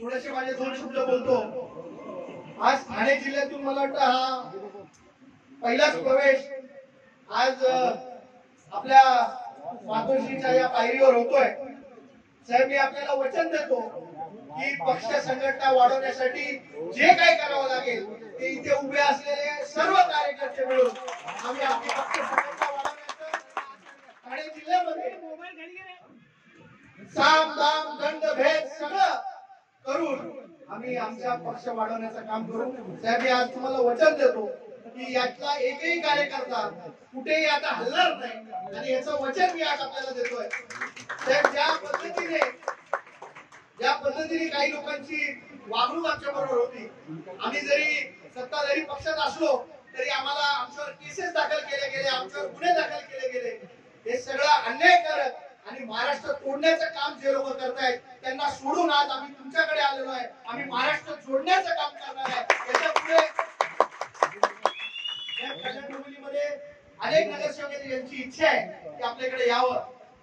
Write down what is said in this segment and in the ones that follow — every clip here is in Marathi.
थोडेसे माझे दोन शब्द बोलतो. आज ठाणे जिल्ह्यातून मला वाटतं हा पहिलाच प्रवेश आज आपल्या मातोश्रीच्या या पायरीवर होतोय. साहेब, मी आपल्याला वचन देतो की पक्ष संघटना वाढवण्यासाठी जे काही करावं लागेल ते इथे उभे असलेले सर्व कार्यकर्ते मिळून आम्ही आपली पक्ष संघटना वाढवण्याचं ठाणे जिल्ह्यामध्ये साम दाम दंड भेद सगळं करून आम्ही आमचा पक्ष वाढवण्याचं काम करू. साहेब, मी आज तुम्हाला वचन देतो की यातला एकही कार्यकर्ता कुठेही आता हलणार नाही आणि याचं वचन मी आज आपल्याला देतोय. साहेब, ज्या पद्धतीने काही लोकांची वागणूक आमच्या बरोबर होती, आम्ही जरी सत्ताधारी पक्षात असलो तरी आम्हाला आमच्यावर केसेस दाखल केले गेले, आमच्यावर गुन्हे दाखल केले गेले. हे सगळं अन्यायकारक आणि महाराष्ट्र तोडण्याचं काम जे लोक करतायत त्यांना सोडून आज आम्ही तुमच्याकडे आलेलो आहे. आम्ही महाराष्ट्र जोडण्याचं काम करणार आहे. त्याच्यापुढे अनेक नगरसेवक यांची इच्छा आहे की आपल्याकडे यावं.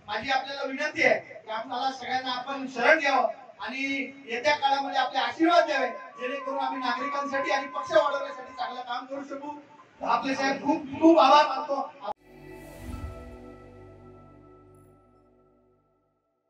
माझी आपल्याला विनंती आहे की आपल्याला सगळ्यांना आपण शरण घ्यावं आणि येत्या काळामध्ये आपले आशीर्वाद द्यावे, जेणेकरून आम्ही नागरिकांसाठी आणि पक्ष वाढवण्यासाठी चांगलं काम करू शकू. आपले साहेब खूप खूप आभार मानतो.